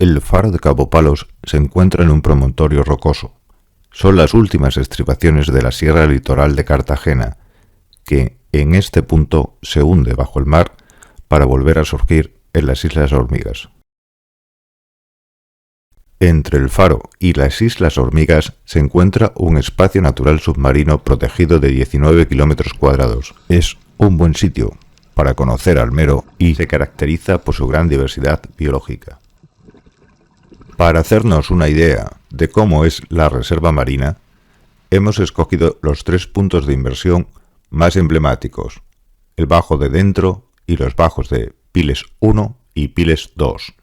El faro de Cabo Palos se encuentra en un promontorio rocoso. Son las últimas estribaciones de la sierra litoral de Cartagena, que en este punto se hunde bajo el mar para volver a surgir en las Islas Hormigas. Entre el faro y las Islas Hormigas se encuentra un espacio natural submarino protegido de 19 kilómetros cuadrados. Es un buen sitio para conocer al Mero y se caracteriza por su gran diversidad biológica. Para hacernos una idea de cómo es la reserva marina, hemos escogido los 3 puntos de inversión más emblemáticos, el Bajo de Dentro y los bajos de Piles 1 y Piles 2.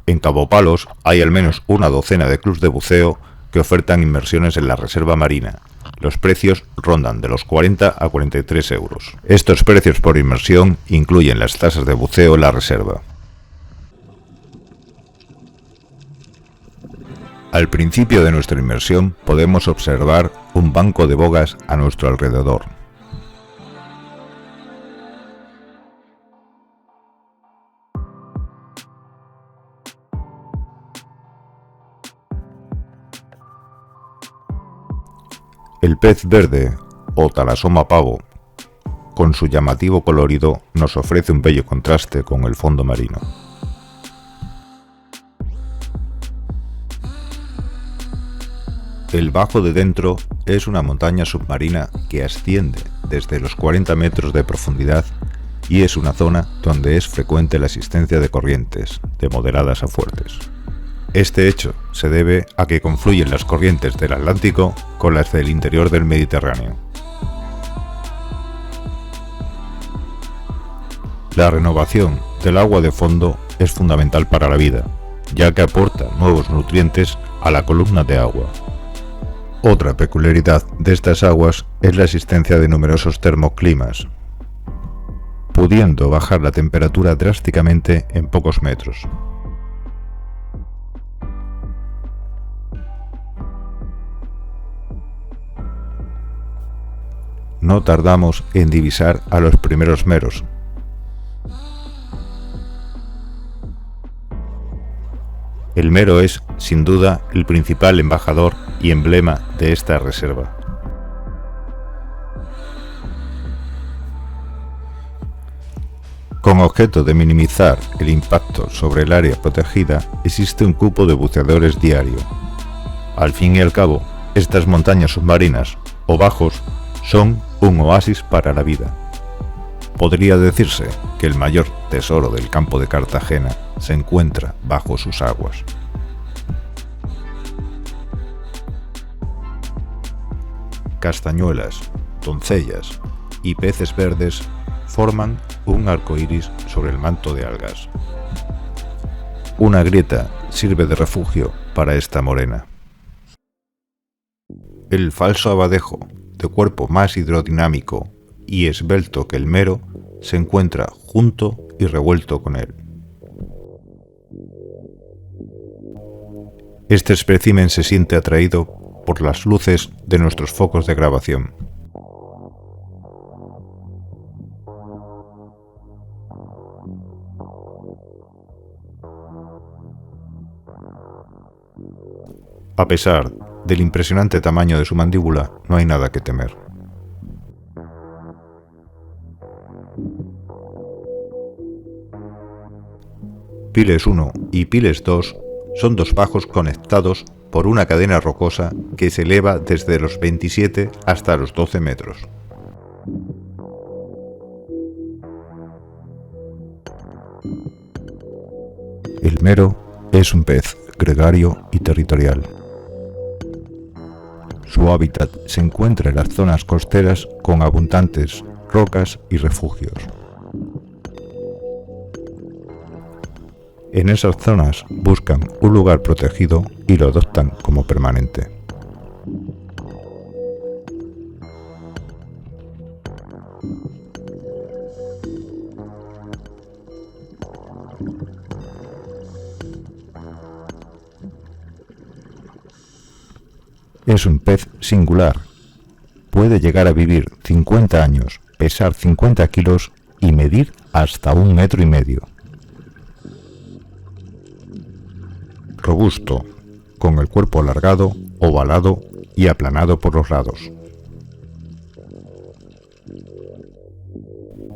En Cabo Palos hay al menos una docena de clubs de buceo que ofertan inmersiones en la reserva marina. Los precios rondan de los 40 a 43 euros. Estos precios por inmersión incluyen las tasas de buceo en la reserva. Al principio de nuestra inmersión podemos observar un banco de bogas a nuestro alrededor. El pez verde, o talasoma pavo, con su llamativo colorido, nos ofrece un bello contraste con el fondo marino. El Bajo de Dentro es una montaña submarina que asciende desde los 40 metros de profundidad y es una zona donde es frecuente la existencia de corrientes, de moderadas a fuertes. Este hecho se debe a que confluyen las corrientes del Atlántico con las del interior del Mediterráneo. La renovación del agua de fondo es fundamental para la vida, ya que aporta nuevos nutrientes a la columna de agua. Otra peculiaridad de estas aguas es la existencia de numerosos termoclimas, pudiendo bajar la temperatura drásticamente en pocos metros. No tardamos en divisar a los primeros meros. El mero es, sin duda, el principal embajador y emblema de esta reserva. Con objeto de minimizar el impacto sobre el área protegida, existe un cupo de buceadores diario. Al fin y al cabo, estas montañas submarinas, o bajos, son un oasis para la vida. Podría decirse que el mayor tesoro del campo de Cartagena se encuentra bajo sus aguas. Castañuelas, doncellas y peces verdes forman un arco iris sobre el manto de algas. Una grieta sirve de refugio para esta morena. El falso abadejo, de cuerpo más hidrodinámico y esbelto que el mero, se encuentra junto y revuelto con él. Este espécimen se siente atraído por las luces de nuestros focos de grabación. A pesar del impresionante tamaño de su mandíbula, no hay nada que temer. Piles 1 y Piles 2 son 2 bajos conectados por una cadena rocosa que se eleva desde los 27 hasta los 12 metros. El mero es un pez gregario y territorial. Su hábitat se encuentra en las zonas costeras con abundantes rocas y refugios. En esas zonas buscan un lugar protegido y lo adoptan como permanente. Es un pez singular. Puede llegar a vivir 50 años, pesar 50 kilos y medir hasta 1,5 metros. robusto, con el cuerpo alargado, ovalado y aplanado por los lados.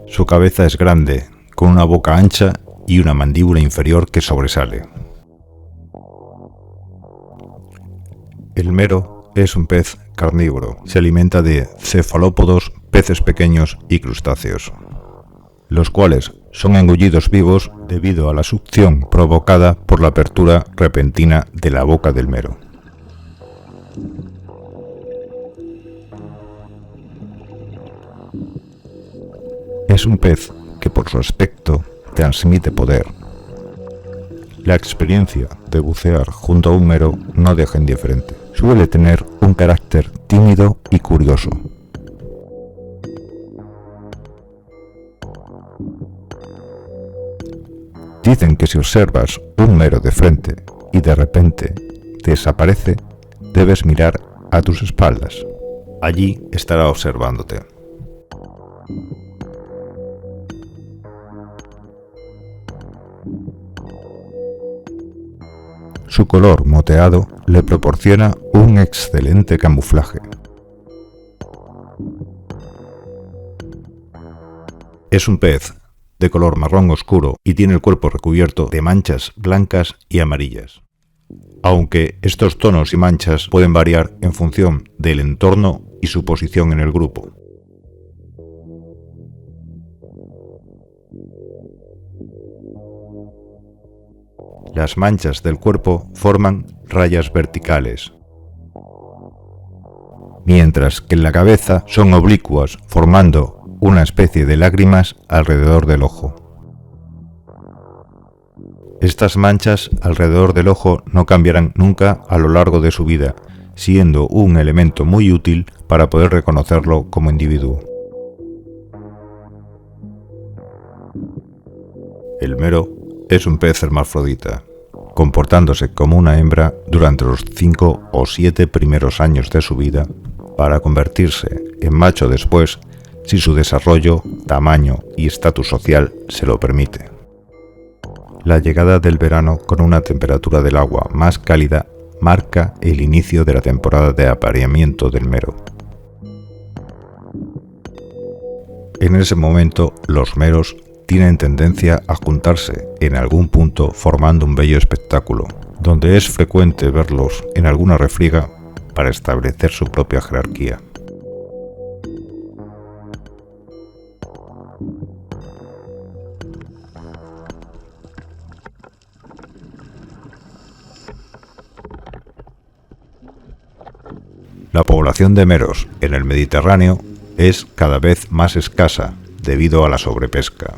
Su cabeza es grande, con una boca ancha y una mandíbula inferior que sobresale. El mero es un pez carnívoro. Se alimenta de cefalópodos, peces pequeños y crustáceos, los cuales son engullidos vivos debido a la succión provocada por la apertura repentina de la boca del mero. Es un pez que por su aspecto transmite poder. La experiencia de bucear junto a un mero no deja indiferente. Suele tener un carácter tímido y curioso. Dicen que si observas un mero de frente y de repente desaparece, debes mirar a tus espaldas. Allí estará observándote. Su color moteado le proporciona un excelente camuflaje. Es un pez de color marrón oscuro y tiene el cuerpo recubierto de manchas blancas y amarillas, aunque estos tonos y manchas pueden variar en función del entorno y su posición en el grupo. Las manchas del cuerpo forman rayas verticales, mientras que en la cabeza son oblicuas, formando una especie de lágrimas alrededor del ojo. Estas manchas alrededor del ojo no cambiarán nunca a lo largo de su vida, siendo un elemento muy útil para poder reconocerlo como individuo. El mero es un pez hermafrodita, comportándose como una hembra durante los 5 o 7 primeros años de su vida, para convertirse en macho después si su desarrollo, tamaño y estatus social se lo permite. La llegada del verano con una temperatura del agua más cálida marca el inicio de la temporada de apareamiento del mero. En ese momento, los meros tienen tendencia a juntarse en algún punto formando un bello espectáculo, donde es frecuente verlos en alguna refriega para establecer su propia jerarquía. La población de meros en el Mediterráneo es cada vez más escasa debido a la sobrepesca.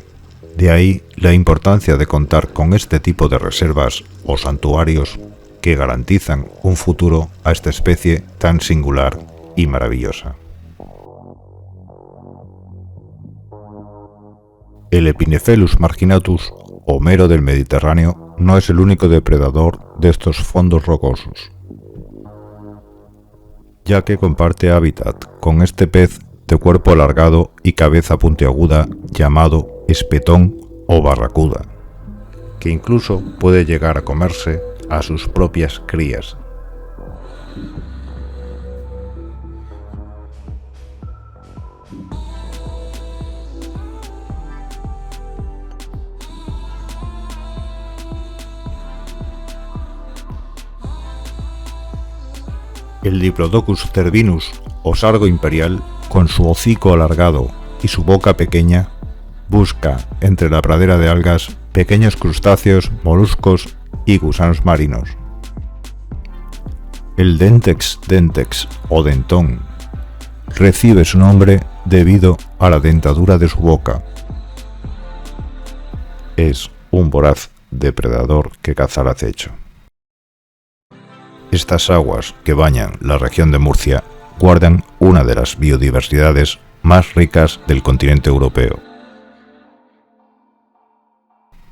De ahí la importancia de contar con este tipo de reservas o santuarios que garantizan un futuro a esta especie tan singular y maravillosa. El Epinephelus marginatus, o mero del Mediterráneo, no es el único depredador de estos fondos rocosos, ya que comparte hábitat con este pez de cuerpo alargado y cabeza puntiaguda llamado espetón o barracuda, que incluso puede llegar a comerse a sus propias crías. El Diplodocus cervinus o sargo imperial, con su hocico alargado y su boca pequeña, busca entre la pradera de algas pequeños crustáceos, moluscos y gusanos marinos. El Dentex dentex o dentón recibe su nombre debido a la dentadura de su boca. Es un voraz depredador que caza al acecho. Estas aguas que bañan la región de Murcia guardan una de las biodiversidades más ricas del continente europeo.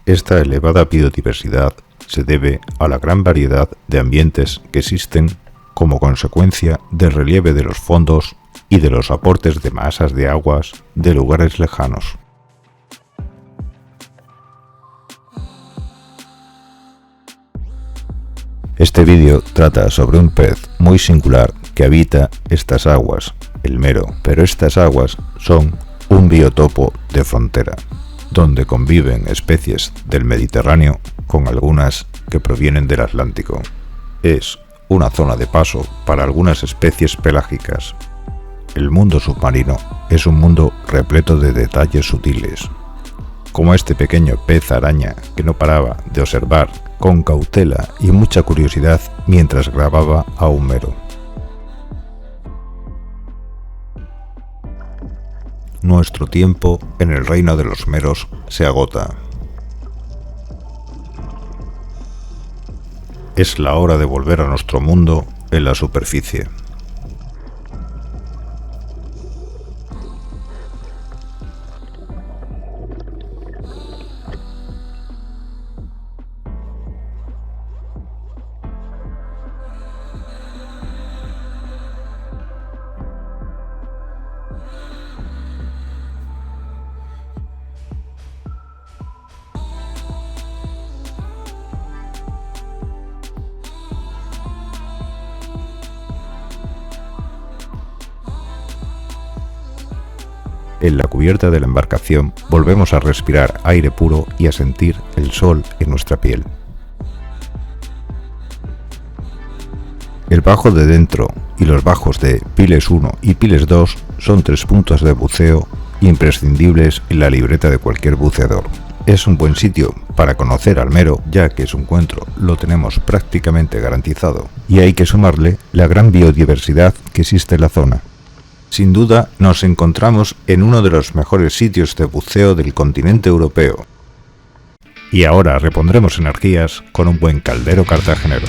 Esta elevada biodiversidad se debe a la gran variedad de ambientes que existen como consecuencia del relieve de los fondos y de los aportes de masas de aguas de lugares lejanos. Este vídeo trata sobre un pez muy singular que habita estas aguas, el mero, pero estas aguas son un biotopo de frontera, donde conviven especies del Mediterráneo con algunas que provienen del Atlántico. Es una zona de paso para algunas especies pelágicas. El mundo submarino es un mundo repleto de detalles sutiles, como este pequeño pez araña que no paraba de observar con cautela y mucha curiosidad mientras grababa a un mero. Nuestro tiempo en el reino de los meros se agota. Es la hora de volver a nuestro mundo en la superficie. En la cubierta de la embarcación volvemos a respirar aire puro y a sentir el sol en nuestra piel. El bajo de dentro y los bajos de Piles 1 y Piles 2 son 3 puntos de buceo imprescindibles en la libreta de cualquier buceador. Es un buen sitio para conocer al mero, ya que su encuentro lo tenemos prácticamente garantizado, y hay que sumarle la gran biodiversidad que existe en la zona. Sin duda, nos encontramos en uno de los mejores sitios de buceo del continente europeo. Y ahora repondremos energías con un buen caldero cartagenero.